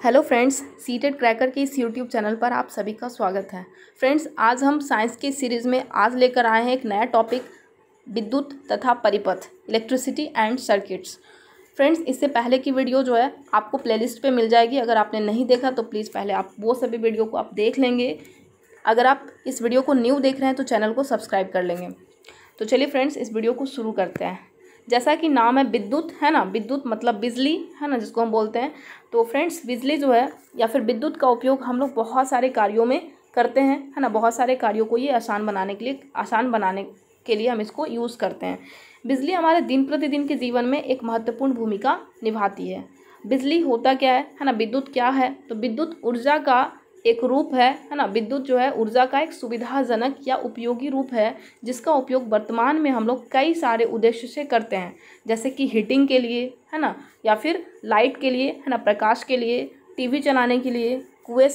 Hello friends, seated cracker के इस YouTube channel पर आप सभी का स्वागत है। फ्रेंड्स, आज हम साइंस की सीरीज़ में आज लेकर आए हैं एक नया टॉपिक, विद्युत तथा परिपथ, इलेक्ट्रिसिटी एंड सर्किट्स। फ्रेंड्स, इससे पहले की वीडियो जो है आपको प्लेलिस्ट पे मिल जाएगी। अगर आपने नहीं देखा तो प्लीज़ पहले आप वो सभी वीडियो को आप देख लेंगे। अगर आप इस वीडियो को न्यू देख रहे हैं तो चैनल को सब्सक्राइब कर लेंगे। तो चलिए फ्रेंड्स, इस वीडियो को शुरू करते हैं। जैसा कि नाम है विद्युत, है ना, विद्युत मतलब बिजली, है ना, जिसको हम बोलते हैं। तो फ्रेंड्स, बिजली जो है या फिर विद्युत का उपयोग हम लोग बहुत सारे कार्यों में करते हैं, है ना। बहुत सारे कार्यों को ये आसान बनाने के लिए हम इसको यूज़ करते हैं। बिजली हमारे दिन प्रतिदिन के जीवन में एक महत्वपूर्ण भूमिका निभाती है। बिजली होता क्या है ना, विद्युत क्या है? तो विद्युत ऊर्जा का एक रूप है ना। विद्युत जो है ऊर्जा का एक सुविधाजनक या उपयोगी रूप है, जिसका उपयोग वर्तमान में हम लोग कई सारे उद्देश्य से करते हैं, जैसे कि हीटिंग के लिए, है ना, या फिर लाइट के लिए, है ना, प्रकाश के लिए, टीवी चलाने के लिए, कुएं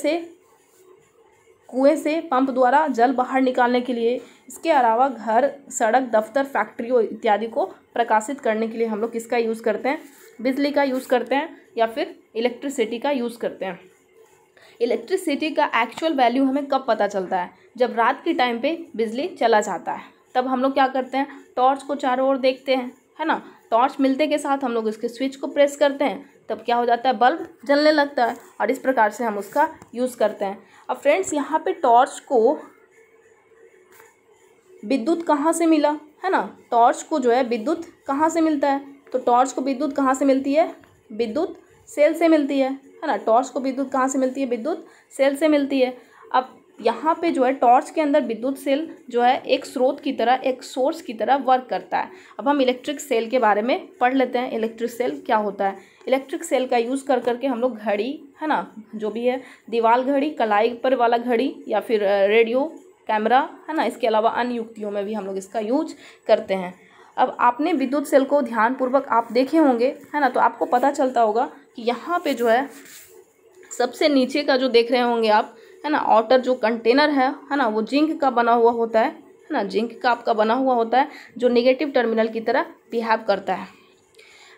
से पंप द्वारा जल बाहर निकालने के लिए। इसके अलावा घर, सड़क, दफ्तर, फैक्ट्रियों इत्यादि को प्रकाशित करने के लिए हम लोग किसका यूज़ करते हैं? बिजली का यूज़ करते हैं या फिर इलेक्ट्रिसिटी का यूज़ करते हैं। इलेक्ट्रिसिटी का एक्चुअल वैल्यू हमें कब पता चलता है? जब रात के टाइम पे बिजली चला जाता है, तब हम लोग क्या करते हैं? टॉर्च को चारों ओर देखते हैं, है ना। टॉर्च मिलते के साथ हम लोग इसके स्विच को प्रेस करते हैं, तब क्या हो जाता है? बल्ब जलने लगता है, और इस प्रकार से हम उसका यूज़ करते हैं। अब फ्रेंड्स, यहाँ पे टॉर्च को विद्युत कहाँ से मिला, है ना। टॉर्च को जो है विद्युत कहाँ से मिलता है? तो टॉर्च को विद्युत कहाँ से मिलती है? विद्युत सेल से मिलती है ना। टॉर्च को विद्युत कहाँ से मिलती है? विद्युत सेल से मिलती है। अब यहाँ पे जो है टॉर्च के अंदर विद्युत सेल जो है एक स्रोत की तरह, एक सोर्स की तरह वर्क करता है। अब हम इलेक्ट्रिक सेल के बारे में पढ़ लेते हैं। इलेक्ट्रिक सेल क्या होता है? इलेक्ट्रिक सेल का यूज़ कर करके हम लोग घड़ी, है ना, जो भी है, दीवार घड़ी, कलाई पर वाला घड़ी, या फिर रेडियो, कैमरा, है ना, इसके अलावा अन्य युक्तियों में भी हम लोग इसका यूज करते हैं। अब आपने विद्युत सेल को ध्यानपूर्वक आप देखे होंगे, है ना, तो आपको पता चलता होगा कि यहाँ पे जो है सबसे नीचे का जो देख रहे होंगे आप, है ना, आउटर जो कंटेनर है ना, वो जिंक का बना हुआ होता है ना। जिंक का आपका बना हुआ होता है, जो नेगेटिव टर्मिनल की तरह बिहेव करता है।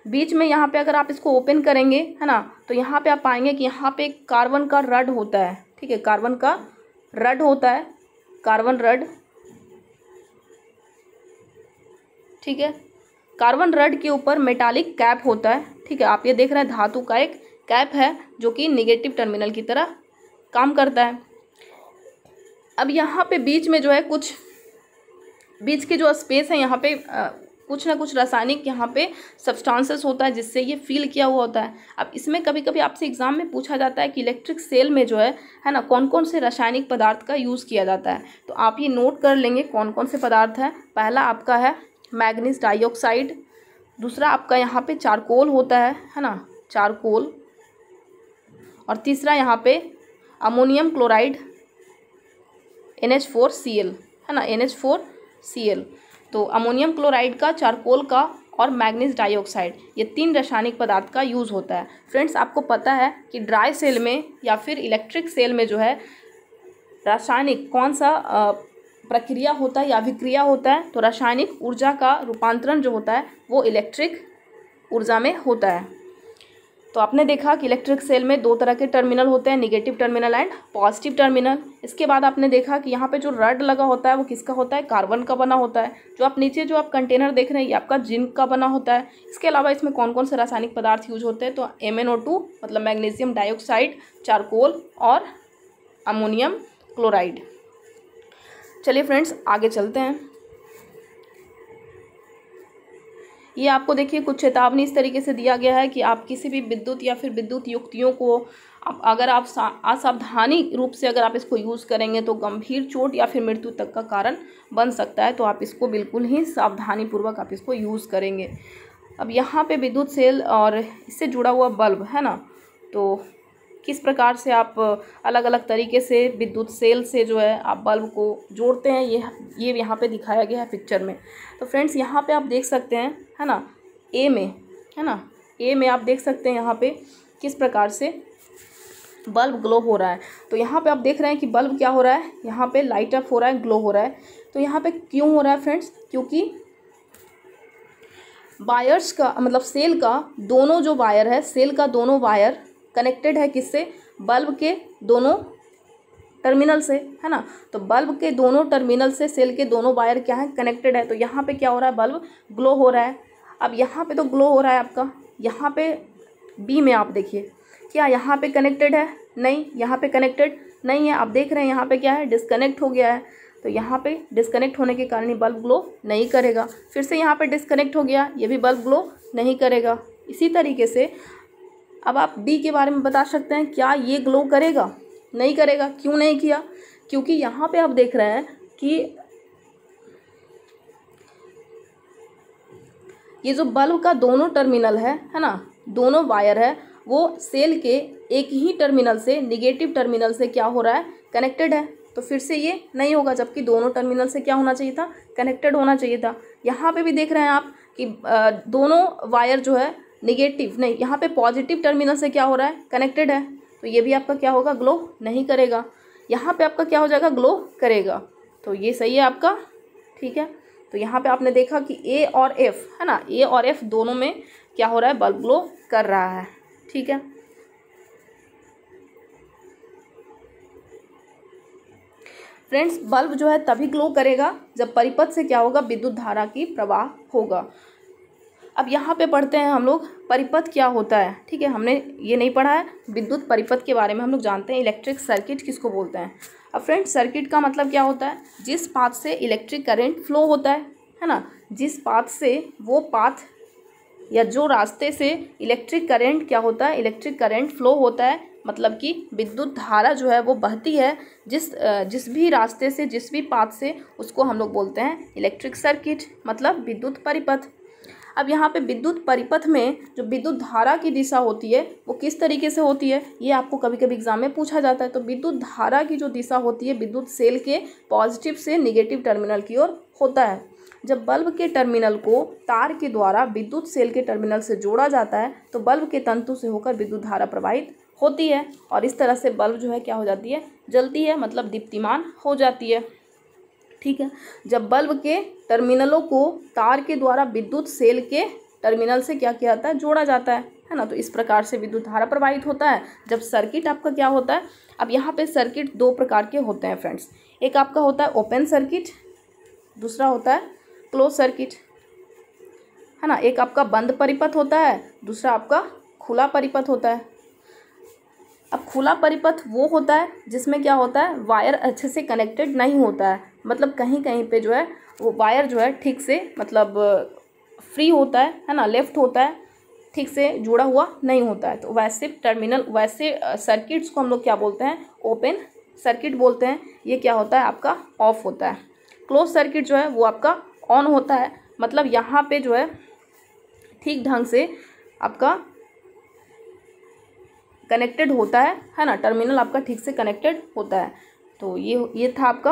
बीच में यहाँ पे अगर आप इसको ओपन करेंगे, है ना, तो यहाँ पे आप पाएंगे कि यहाँ पे कार्बन का रड होता है। ठीक है, कार्बन का रड होता है, कार्बन रड। ठीक है, कार्बन रड के ऊपर मेटालिक कैप होता है। ठीक है, आप ये देख रहे हैं धातु का एक कैप है, जो कि नेगेटिव टर्मिनल की तरह काम करता है। अब यहाँ पे बीच में जो है कुछ बीच के जो स्पेस है, यहाँ पे कुछ ना कुछ रासायनिक यहाँ पे सब्सटेंसेस होता है, जिससे ये फील किया हुआ होता है। अब इसमें कभी कभी आपसे एग्जाम में पूछा जाता है कि इलेक्ट्रिक सेल में जो है ना, कौन कौन से रासायनिक पदार्थ का यूज़ किया जाता है। तो आप ये नोट कर लेंगे कौन कौन से पदार्थ है। पहला आपका है मैग्नीज डाइऑक्साइड, दूसरा आपका यहाँ पे चारकोल होता है ना, चारकोल, और तीसरा यहाँ पे अमोनियम क्लोराइड, NH4Cl, है ना, NH4Cl। तो अमोनियम क्लोराइड का, चारकोल का और मैग्नीज डाइऑक्साइड, ये तीन रासायनिक पदार्थ का यूज़ होता है। फ्रेंड्स, आपको पता है कि ड्राई सेल में या फिर इलेक्ट्रिक सेल में जो है रासायनिक कौन सा प्रक्रिया होता है या अभिक्रिया होता है? तो रासायनिक ऊर्जा का रूपांतरण जो होता है वो इलेक्ट्रिक ऊर्जा में होता है। तो आपने देखा कि इलेक्ट्रिक सेल में दो तरह के टर्मिनल होते हैं, negative terminal and positive terminal. इसके बाद आपने देखा कि यहाँ पे जो रड लगा होता है वो किसका होता है? कार्बन का बना होता है। जो आप नीचे जो आप कंटेनर देख रहे हैं, ये आपका जिंक का बना होता है। इसके अलावा इसमें कौन कौन से रासायनिक पदार्थ यूज होते हैं? तो MnO2 मतलब मैग्नीशियम डाइऑक्साइड, चारकोल और अमोनियम क्लोराइड। चलिए फ्रेंड्स, आगे चलते हैं। ये आपको देखिए कुछ चेतावनी इस तरीके से दिया गया है कि आप किसी भी विद्युत या फिर विद्युत युक्तियों को अगर आप असावधानी रूप से अगर आप इसको यूज़ करेंगे तो गंभीर चोट या फिर मृत्यु तक का कारण बन सकता है। तो आप इसको बिल्कुल ही सावधानी पूर्वक आप इसको यूज़ करेंगे। अब यहाँ पे विद्युत सेल और इससे जुड़ा हुआ बल्ब, है ना, तो किस प्रकार से आप अलग अलग तरीके से विद्युत सेल से जो है आप बल्ब को जोड़ते हैं, ये यहाँ पे दिखाया गया है पिक्चर में। तो फ्रेंड्स, यहाँ पे आप देख सकते हैं, है ना, ए में, है ना, ए में आप देख सकते हैं यहाँ पे किस प्रकार से बल्ब ग्लो हो रहा है। तो यहाँ पे आप देख रहे हैं कि बल्ब क्या हो रहा है? यहाँ पे लाइट अप हो रहा है, ग्लो हो रहा है। तो यहाँ पे क्यों हो रहा है फ्रेंड्स? क्योंकि वायर्स का मतलब सेल का दोनों जो वायर है, सेल का दोनों वायर कनेक्टेड है किससे, बल्ब के दोनों टर्मिनल से, है ना। तो बल्ब के दोनों टर्मिनल से सेल के दोनों वायर क्या है, कनेक्टेड है। तो यहाँ पे क्या हो रहा है, बल्ब ग्लो हो रहा है। अब यहाँ पे तो ग्लो हो रहा है आपका, यहाँ पे बी में आप देखिए क्या यहाँ पे कनेक्टेड है, नहीं, यहाँ पे कनेक्टेड नहीं है। आप देख रहे हैं यहाँ पे क्या है, डिस्कनेक्ट हो गया है। तो यहाँ पे डिस्कनेक्ट होने के कारण ये बल्ब ग्लो नहीं करेगा। फिर से यहाँ पे डिस्कनेक्ट हो गया, ये भी बल्ब ग्लो नहीं करेगा। इसी तरीके से अब आप डी के बारे में बता सकते हैं, क्या ये ग्लो करेगा, नहीं करेगा। क्यों नहीं किया, क्योंकि यहाँ पे आप देख रहे हैं कि ये जो बल्ब का दोनों टर्मिनल है ना, दोनों वायर है, वो सेल के एक ही टर्मिनल से, निगेटिव टर्मिनल से क्या हो रहा है, कनेक्टेड है। तो फिर से ये नहीं होगा, जबकि दोनों टर्मिनल से क्या होना चाहिए था, कनेक्टेड होना चाहिए था। यहाँ पे भी देख रहे हैं आप कि दोनों वायर जो है निगेटिव नहीं, यहाँ पे पॉजिटिव टर्मिनल से क्या हो रहा है, कनेक्टेड है। तो ये भी आपका क्या होगा, ग्लो नहीं करेगा। यहाँ पे आपका क्या हो जाएगा, ग्लो करेगा। तो ये सही है आपका, ठीक है। तो यहाँ पे आपने देखा कि ए और एफ, है ना, ए और एफ दोनों में क्या हो रहा है, बल्ब ग्लो कर रहा है, ठीक है। फ्रेंड्स, बल्ब जो है तभी ग्लो करेगा जब परिपथ से क्या होगा, विद्युत धारा की प्रवाह होगा। अब यहाँ पे पढ़ते हैं हम लोग परिपथ क्या होता है, ठीक है। हमने ये नहीं पढ़ा है, विद्युत परिपथ के बारे में हम लोग जानते हैं, इलेक्ट्रिक सर्किट किसको बोलते हैं। अब फ्रेंड्स, सर्किट का मतलब क्या होता है, जिस पाथ से इलेक्ट्रिक करंट फ्लो होता है ना, जिस पाथ से, वो पाथ या जो रास्ते से इलेक्ट्रिक करंट क्या होता है, इलेक्ट्रिक करंट फ्लो होता है, मतलब कि विद्युत धारा जो है वो बहती है, जिस भी रास्ते से, जिस भी पाथ से, उसको हम लोग बोलते हैं इलेक्ट्रिक सर्किट, मतलब विद्युत परिपथ। अब यहाँ पे विद्युत परिपथ में जो विद्युत धारा की दिशा होती है वो किस तरीके से होती है, ये आपको कभी कभी एग्जाम में पूछा जाता है। तो विद्युत धारा की जो दिशा होती है, विद्युत सेल के पॉजिटिव से निगेटिव टर्मिनल की ओर होता है। जब बल्ब के टर्मिनल को तार के द्वारा विद्युत सेल के टर्मिनल से जोड़ा जाता है तो बल्ब के तंतु से होकर विद्युत धारा प्रवाहित होती है, और इस तरह से बल्ब जो है क्या हो जाती है, जलती है, मतलब दीप्तिमान हो जाती है, ठीक है। जब बल्ब के टर्मिनलों को तार के द्वारा विद्युत सेल के टर्मिनल से क्या किया जाता है, जोड़ा जाता है ना। तो इस प्रकार से विद्युत धारा प्रवाहित होता है। जब सर्किट आपका क्या होता है, अब यहाँ पे सर्किट दो प्रकार के होते हैं फ्रेंड्स, एक आपका होता है ओपन सर्किट, दूसरा होता है क्लोज सर्किट, है ना। एक आपका बंद परिपथ होता है, दूसरा आपका खुला परिपथ होता है। अब खुला परिपथ वो होता है जिसमें क्या होता है, वायर अच्छे से कनेक्टेड नहीं होता है, मतलब कहीं कहीं पे जो है वो वायर जो है ठीक से, मतलब फ्री होता है ना, लेफ्ट होता है, ठीक से जुड़ा हुआ नहीं होता है। तो वैसे टर्मिनल, वैसे सर्किट्स को हम लोग क्या बोलते हैं, ओपन सर्किट बोलते हैं। ये क्या होता है, आपका ऑफ होता है। क्लोज सर्किट जो है वो आपका ऑन होता है, मतलब यहाँ पे जो है ठीक ढंग से आपका कनेक्टेड होता है ना, टर्मिनल आपका ठीक से कनेक्टेड होता है। तो ये था आपका।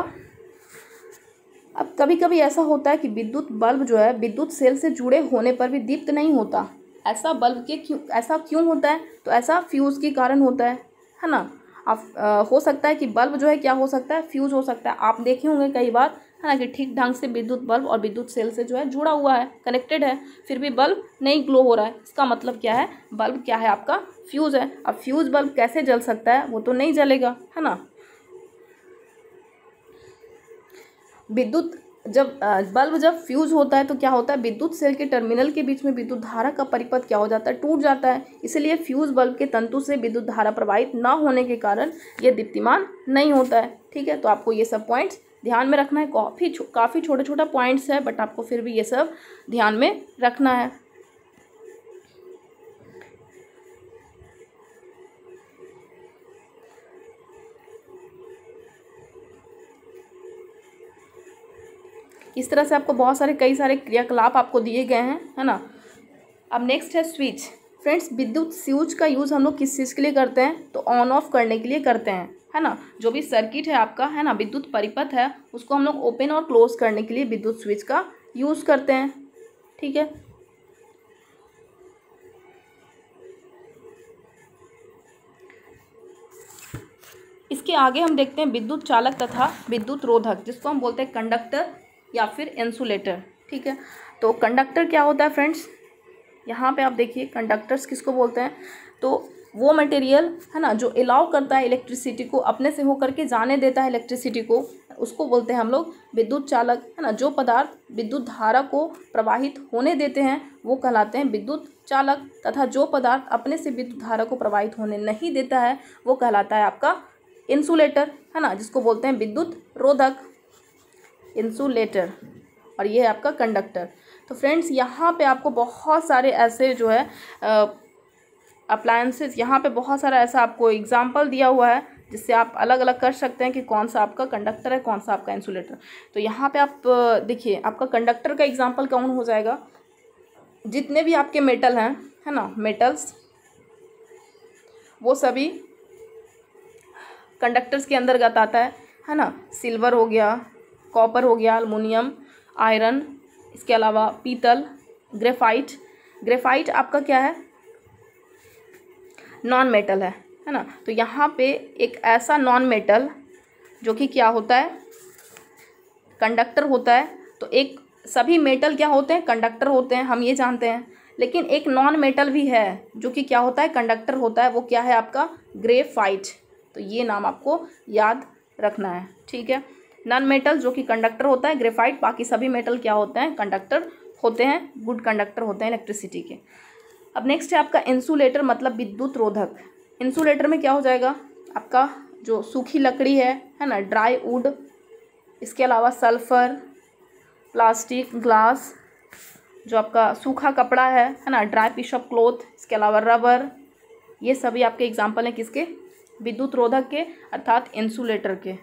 अब कभी कभी ऐसा होता है कि विद्युत बल्ब जो है विद्युत सेल से जुड़े होने पर भी दीप्त नहीं होता। ऐसा बल्ब के ऐसा क्यों होता है, तो ऐसा फ्यूज़ के कारण होता है ना। आप हो सकता है कि बल्ब जो है क्या हो सकता है, फ्यूज़ हो सकता है। आप देखे होंगे कई बार, है ना, कि ठीक ढंग से विद्युत बल्ब और विद्युत सेल से जो है जुड़ा हुआ है, कनेक्टेड है, फिर भी बल्ब नहीं ग्लो हो रहा है। इसका मतलब क्या है, बल्ब क्या है आपका, फ्यूज़ है। अब फ्यूज़ बल्ब कैसे जल सकता है, वो तो नहीं जलेगा, है ना। विद्युत बल्ब जब फ्यूज़ होता है तो क्या होता है, विद्युत सेल के टर्मिनल के बीच में विद्युत धारा का परिपथ क्या हो जाता है, टूट जाता है। इसलिए फ्यूज़ बल्ब के तंतु से विद्युत धारा प्रवाहित ना होने के कारण ये दीप्तिमान नहीं होता है, ठीक है। तो आपको ये सब पॉइंट्स ध्यान में रखना है। काफ़ी छोटा छोटा पॉइंट्स है, बट आपको फिर भी ये सब ध्यान में रखना है। इस तरह से आपको बहुत सारे कई सारे क्रियाकलाप आपको दिए गए हैं, है ना। अब नेक्स्ट है स्विच। फ्रेंड्स, विद्युत स्विच का यूज़ हम लोग किस चीज़ के लिए करते हैं, तो ऑन ऑफ करने के लिए करते हैं, है ना। जो भी सर्किट है आपका, है ना, विद्युत परिपथ है, उसको हम लोग ओपन और क्लोज करने के लिए विद्युत स्विच का यूज़ करते हैं, ठीक है। इसके आगे हम देखते हैं विद्युत चालक तथा विद्युत रोधक, जिसको हम बोलते हैं कंडक्टर या फिर इंसुलेटर, ठीक है। तो कंडक्टर क्या होता है फ्रेंड्स, यहाँ पे आप देखिए कंडक्टर्स किसको बोलते हैं, तो वो मटेरियल है ना जो अलाउ करता है इलेक्ट्रिसिटी को अपने से होकर के जाने देता है इलेक्ट्रिसिटी को, उसको बोलते हैं हम लोग विद्युत चालक, है ना। जो पदार्थ विद्युत धारा को प्रवाहित होने देते हैं वो कहलाते हैं विद्युत चालक, तथा जो पदार्थ अपने से विद्युत धारा को प्रवाहित होने नहीं देता है वो कहलाता है आपका इंसुलेटर, है ना, जिसको बोलते हैं विद्युत रोधक, इंसुलेटर। और ये है आपका कंडक्टर। तो फ्रेंड्स यहाँ पे आपको बहुत सारे ऐसे जो है अप्लायंसेस, यहाँ पे बहुत सारा ऐसा आपको एग्जाम्पल दिया हुआ है जिससे आप अलग अलग कर सकते हैं कि कौन सा आपका कंडक्टर है, कौन सा आपका इंसुलेटर। तो यहाँ पे आप देखिए, आपका कंडक्टर का एग्जाम्पल कौन हो जाएगा, जितने भी आपके मेटल हैं, है ना, मेटल्स, वो सभी कंडक्टर्स के अंतर्गत आता है ना। सिल्वर हो गया, कॉपर हो गया, एल्युमिनियम, आयरन, इसके अलावा पीतल, ग्रेफाइट। ग्रेफाइट आपका क्या है, नॉन मेटल है ना। तो यहाँ पे एक ऐसा नॉन मेटल जो कि क्या होता है, कंडक्टर होता है। तो एक सभी मेटल क्या होते हैं, कंडक्टर होते हैं, हम ये जानते हैं। लेकिन एक नॉन मेटल भी है जो कि क्या होता है, कंडक्टर होता है, वो क्या है आपका ग्रेफाइट। तो ये नाम आपको याद रखना है, ठीक है। नॉन मेटल जो कि कंडक्टर होता है ग्रेफाइट, बाकी सभी मेटल क्या होते हैं, कंडक्टर होते हैं, गुड कंडक्टर होते हैं इलेक्ट्रिसिटी के। अब नेक्स्ट है आपका इंसुलेटर, मतलब विद्युत रोधक। इंसुलेटर में क्या हो जाएगा, आपका जो सूखी लकड़ी है ना, ड्राई वुड, इसके अलावा सल्फर, प्लास्टिक, ग्लास, जो आपका सूखा कपड़ा है ना, ड्राई पीस ऑफ क्लॉथ, इसके अलावा रबर, ये सभी आपके एग्जाम्पल हैं किसके, विद्युत रोधक के, अर्थात इंसुलेटर के।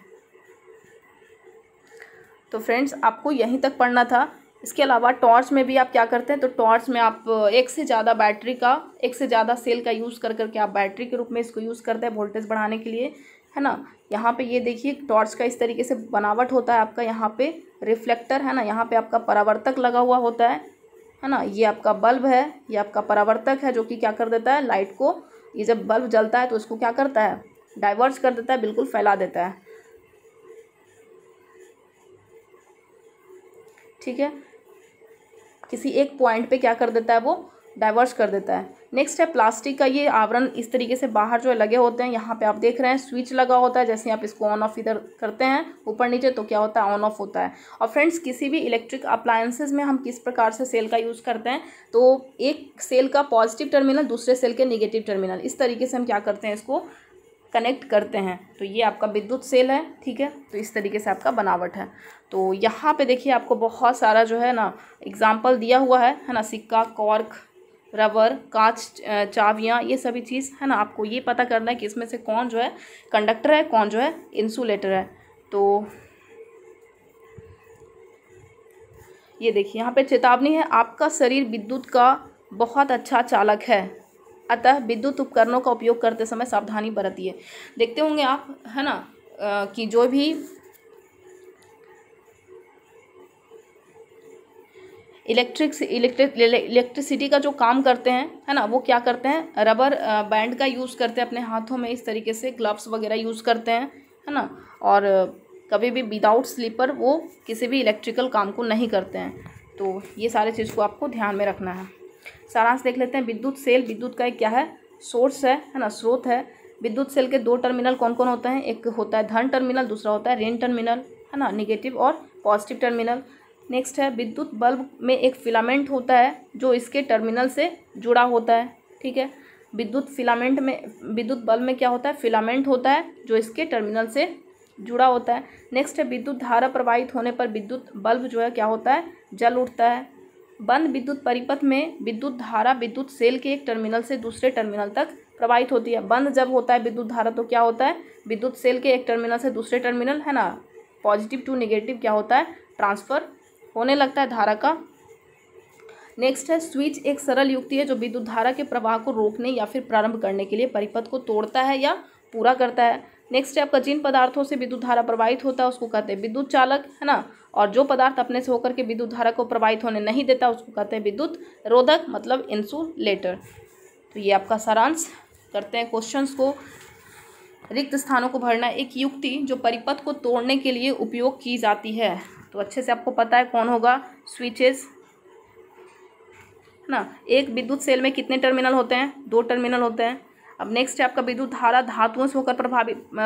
तो फ्रेंड्स आपको यहीं तक पढ़ना था। इसके अलावा टॉर्च में भी आप क्या करते हैं, तो टॉर्च में आप एक से ज़्यादा बैटरी का, एक से ज़्यादा सेल का यूज़ कर करके आप बैटरी के रूप में इसको यूज़ करते हैं वोल्टेज बढ़ाने के लिए, है ना। यहाँ पे ये देखिए टॉर्च का इस तरीके से बनावट होता है आपका, यहाँ पे रिफ्लेक्टर है ना, यहाँ पे आपका परावर्तक लगा हुआ होता है ना। ये आपका बल्ब है, ये आपका परावर्तक है जो कि क्या कर देता है, लाइट को, ये जब बल्ब जलता है तो इसको क्या करता है, डाइवर्स कर देता है, बिल्कुल फैला देता है, ठीक है। किसी एक पॉइंट पे क्या कर देता है, वो डाइवर्स कर देता है। नेक्स्ट है प्लास्टिक का ये आवरण, इस तरीके से बाहर जो है लगे होते हैं। यहाँ पे आप देख रहे हैं स्विच लगा होता है, जैसे आप इसको ऑन ऑफ इधर करते हैं ऊपर नीचे तो क्या होता है, ऑन ऑफ होता है। और फ्रेंड्स किसी भी इलेक्ट्रिक अप्लायंसेज में हम किस प्रकार से सेल का यूज़ करते हैं, तो एक सेल का पॉजिटिव टर्मिनल दूसरे सेल के नेगेटिव टर्मिनल, इस तरीके से हम क्या करते हैं, इसको कनेक्ट करते हैं। तो ये आपका विद्युत सेल है, ठीक है। तो इस तरीके से आपका बनावट है। तो यहाँ पे देखिए आपको बहुत सारा जो है ना एग्जाम्पल दिया हुआ है ना, सिक्का, कॉर्क, रबर, कांच, चाबियाँ, ये सभी चीज़ है ना। आपको ये पता करना है कि इसमें से कौन जो है कंडक्टर है, कौन जो है इंसुलेटर है। तो ये देखिए यहाँ पे चेतावनी है, आपका शरीर विद्युत का बहुत अच्छा चालक है, अतः विद्युत उपकरणों का उपयोग करते समय सावधानी बरतिए। देखते होंगे आप, है ना, कि जो भी इलेक्ट्रिसिटी का जो काम करते हैं, है ना, वो क्या करते हैं, रबर बैंड का यूज़ करते हैं अपने हाथों में, इस तरीके से ग्लव्स वगैरह यूज़ करते हैं, है ना। और कभी भी विदाउट स्लीपर वो किसी भी इलेक्ट्रिकल काम को नहीं करते हैं। तो ये सारे चीज़ को आपको ध्यान में रखना है। सारांश देख लेते हैं। विद्युत सेल विद्युत का एक क्या है, सोर्स है ना, स्रोत है। विद्युत सेल के दो टर्मिनल कौन कौन होते हैं, एक होता है धन टर्मिनल, दूसरा होता है ऋण टर्मिनल, है ना, नेगेटिव और पॉजिटिव टर्मिनल। नेक्स्ट है विद्युत बल्ब में एक फिलामेंट होता है जो इसके टर्मिनल से जुड़ा होता है, ठीक है। विद्युत बल्ब में क्या होता है, फिलामेंट होता है जो इसके टर्मिनल से जुड़ा होता है। नेक्स्ट है विद्युत धारा प्रवाहित होने पर विद्युत बल्ब जो है क्या होता है, जल उठता है। बंद विद्युत परिपथ में विद्युत धारा विद्युत सेल के एक टर्मिनल से दूसरे टर्मिनल तक प्रवाहित होती है। बंद जब होता है विद्युत धारा तो क्या होता है, विद्युत सेल के एक टर्मिनल से दूसरे टर्मिनल, है ना, पॉजिटिव टू नेगेटिव क्या होता है, ट्रांसफ़र होने लगता है धारा का। नेक्स्ट है स्विच, एक सरल युक्ति है जो विद्युत धारा के प्रवाह को रोकने या फिर प्रारंभ करने के लिए परिपथ को तोड़ता है या पूरा करता है। नेक्स्ट है आपका जिन पदार्थों से विद्युत धारा प्रवाहित होता है उसको कहते हैं विद्युत चालक, है ना। और जो पदार्थ अपने से होकर के विद्युत धारा को प्रवाहित होने नहीं देता उसको कहते हैं विद्युत रोधक, मतलब इंसुलेटर। तो ये आपका सारांश करते हैं क्वेश्चंस को। रिक्त स्थानों को भरना, एक युक्ति जो परिपथ को तोड़ने के लिए उपयोग की जाती है। तो अच्छे से आपको पता है कौन होगा, स्विचेस, ना। एक विद्युत सेल में कितने टर्मिनल होते हैं, दो टर्मिनल होते हैं। अब नेक्स्ट है आपका विद्युत धारा धातुओं से होकर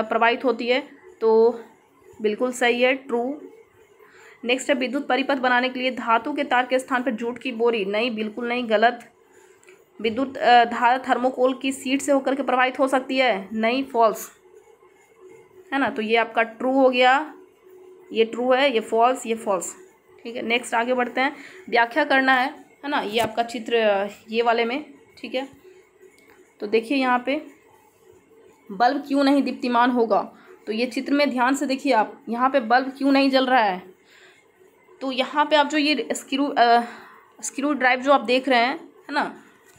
प्रवाहित होती है, तो बिल्कुल सही है, ट्रू। नेक्स्ट है विद्युत परिपथ बनाने के लिए धातु के तार के स्थान पर जूट की बोरी, नहीं, बिल्कुल नहीं, गलत। विद्युत धारा थर्मोकोल की शीट से होकर के प्रवाहित हो सकती है, नहीं, फॉल्स, है ना। तो ये आपका ट्रू हो गया, ये ट्रू है, ये फॉल्स, ये फॉल्स। ठीक है, नेक्स्ट आगे बढ़ते हैं। व्याख्या करना है ना, ये आपका चित्र ये वाले में, ठीक है। तो देखिए यहाँ पे बल्ब क्यों नहीं दीप्तिमान होगा, तो ये चित्र में ध्यान से देखिए आप, यहाँ पे बल्ब क्यों नहीं जल रहा है। तो यहाँ पे आप जो ये स्क्रू ड्राइव जो आप देख रहे हैं, है ना,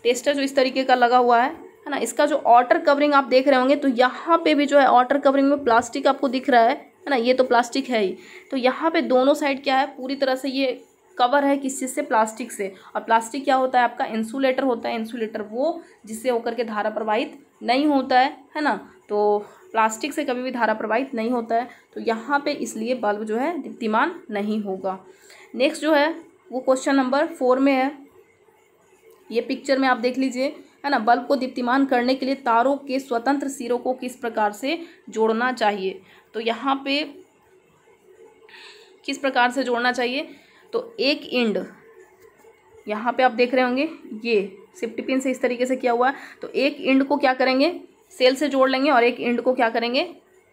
टेस्टर जो इस तरीके का लगा हुआ है ना, इसका जो आउटर कवरिंग आप देख रहे होंगे, तो यहाँ पे भी जो है आउटर कवरिंग में प्लास्टिक आपको दिख रहा है ना, ये तो प्लास्टिक है ही। तो यहाँ पे दोनों साइड क्या है, पूरी तरह से ये कवर है किस चीज़ से, प्लास्टिक से। और प्लास्टिक क्या होता है आपका, इंसुलेटर होता है। इंसुलेटर वो जिससे होकर के धारा प्रवाहित नहीं होता है ना। तो प्लास्टिक से कभी भी धारा प्रवाहित नहीं होता है, तो यहाँ पे इसलिए बल्ब जो है दीप्तिमान नहीं होगा। नेक्स्ट जो है वो क्वेश्चन नंबर 4 में है, ये पिक्चर में आप देख लीजिए, है ना। बल्ब को दीप्तिमान करने के लिए तारों के स्वतंत्र सिरों को किस प्रकार से जोड़ना चाहिए, तो यहाँ पे किस प्रकार से जोड़ना चाहिए, तो एक एंड यहाँ पे आप देख रहे होंगे, ये सेफ्टी पिन से इस तरीके से किया हुआ है। तो एक एंड को क्या करेंगे, सेल से जोड़ लेंगे, और एक एंड को क्या करेंगे,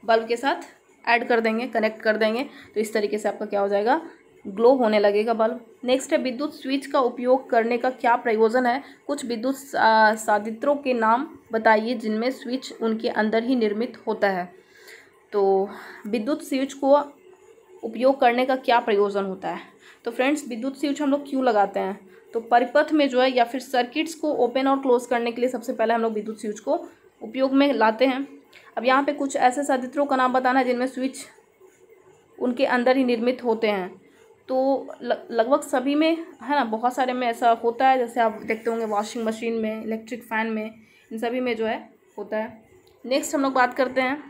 बल्ब के साथ ऐड कर देंगे, कनेक्ट कर देंगे। तो इस तरीके से आपका क्या हो जाएगा, ग्लो होने लगेगा बल्ब। नेक्स्ट है विद्युत स्विच का उपयोग करने का क्या प्रयोजन है, कुछ विद्युत साधित्रों के नाम बताइए जिनमें स्विच उनके अंदर ही निर्मित होता है। तो विद्युत स्विच को उपयोग करने का क्या प्रयोजन होता है, तो फ्रेंड्स विद्युत स्विच हम लोग क्यों लगाते हैं, तो परिपथ में जो है या फिर सर्किट्स को ओपन और क्लोज करने के लिए सबसे पहले हम लोग विद्युत स्विच को उपयोग में लाते हैं। अब यहाँ पे कुछ ऐसे साधित्रों का नाम बताना है जिनमें स्विच उनके अंदर ही निर्मित होते हैं। तो लगभग सभी में, है ना, बहुत सारे में ऐसा होता है, जैसे आप देखते होंगे वॉशिंग मशीन में, इलेक्ट्रिक फ़ैन में, इन सभी में जो है होता है। नेक्स्ट हम लोग बात करते हैं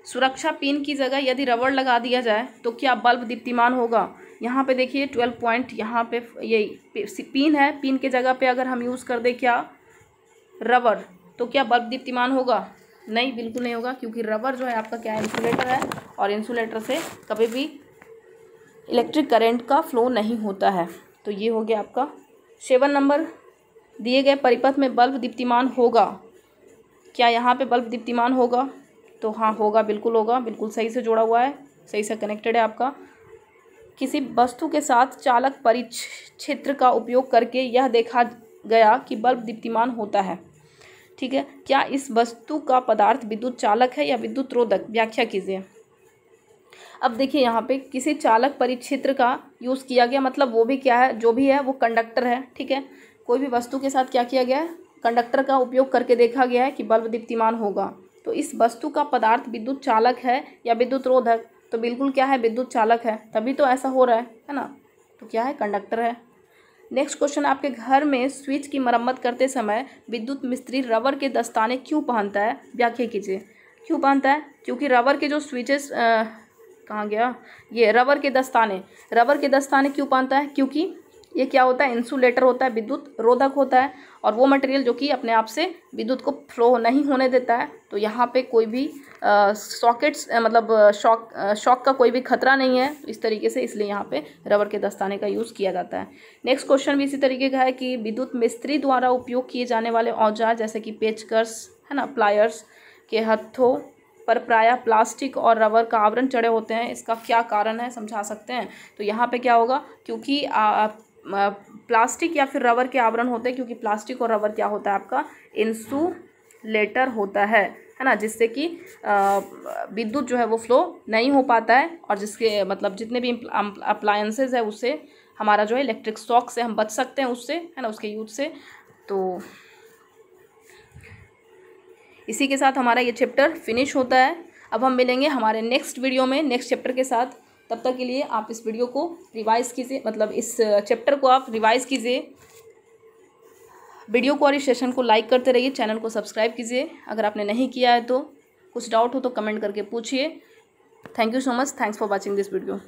सुरक्षा पिन की जगह यदि रबड़ लगा दिया जाए तो क्या बल्ब दीप्तिमान होगा। यहाँ पे देखिए 12 पॉइंट, यहाँ पे ये पिन है, पिन के जगह पे अगर हम यूज़ कर दें क्या, रबड़, तो क्या बल्ब दीप्तिमान होगा, नहीं, बिल्कुल नहीं होगा, क्योंकि रबर जो है आपका क्या है, इंसुलेटर है, और इंसुलेटर से कभी भी इलेक्ट्रिक करंट का फ्लो नहीं होता है। तो ये हो गया आपका 7 नंबर। दिए गए परिपथ में बल्ब दीप्तिमान होगा, क्या यहाँ पे बल्ब दीप्तिमान होगा, तो हाँ होगा, बिल्कुल होगा, बिल्कुल सही से जोड़ा हुआ है, सही से कनेक्टेड है आपका। किसी वस्तु के साथ चालक परिक्षेत्र का उपयोग करके यह देखा गया कि बल्ब दीप्तिमान होता है, ठीक है। क्या इस वस्तु का पदार्थ विद्युत चालक है या विद्युत रोधक, व्याख्या कीजिए। अब देखिए यहाँ पे किसी चालक परिक्षेत्र का यूज़ किया गया, मतलब वो भी क्या है, जो भी है वो कंडक्टर है, ठीक है। कोई भी वस्तु के साथ क्या किया गया है, कंडक्टर का उपयोग करके देखा गया है कि बल्ब दीप्तिमान होगा। तो इस वस्तु का पदार्थ विद्युत चालक है या विद्युत रोधक, तो बिल्कुल क्या है, विद्युत चालक है, तभी तो ऐसा हो रहा है ना। तो क्या है, कंडक्टर है। नेक्स्ट क्वेश्चन, आपके घर में स्विच की मरम्मत करते समय विद्युत मिस्त्री रबर के दस्ताने क्यों पहनता है, व्याख्या कीजिए। क्यों पहनता है, क्योंकि रबर के जो स्विचेस कहाँ गया, ये रबर के दस्ताने क्यों पहनता है, क्योंकि ये क्या होता है, इंसुलेटर होता है, विद्युत रोधक होता है, और वो मटेरियल जो कि अपने आप से विद्युत को फ्लो नहीं होने देता है। तो यहाँ पे कोई भी सॉकेट्स मतलब शॉक का कोई भी खतरा नहीं है, तो इस तरीके से इसलिए यहाँ पे रबर के दस्ताने का यूज़ किया जाता है। नेक्स्ट क्वेश्चन भी इसी तरीके का है कि विद्युत मिस्त्री द्वारा उपयोग किए जाने वाले औजार जैसे कि पेचकस, है ना, प्लायर्स के हथों पर प्रायः प्लास्टिक और रबर का आवरण चढ़े होते हैं, इसका क्या कारण है, समझा सकते हैं। तो यहाँ पे क्या होगा, क्योंकि प्लास्टिक या फिर रबर के आवरण होते हैं, क्योंकि प्लास्टिक और रबर क्या होता है आपका, इंसुलेटर होता है ना, जिससे कि विद्युत जो है वो फ्लो नहीं हो पाता है, और जिसके मतलब जितने भी अप्लायंसेज है उससे हमारा जो है इलेक्ट्रिक शॉक से हम बच सकते हैं, उससे, है ना, उसके यूज से। तो इसी के साथ हमारा ये चैप्टर फिनिश होता है। अब हम मिलेंगे हमारे नेक्स्ट वीडियो में नेक्स्ट चैप्टर के साथ। तब तक के लिए आप इस वीडियो को रिवाइज़ कीजिए, मतलब इस चैप्टर को आप रिवाइज़ कीजिए, वीडियो को और इस सेशन को लाइक करते रहिए, चैनल को सब्सक्राइब कीजिए। अगर आपने नहीं किया है तो कुछ डाउट हो तो कमेंट करके पूछिए। Thank you so much, thanks for watching this video.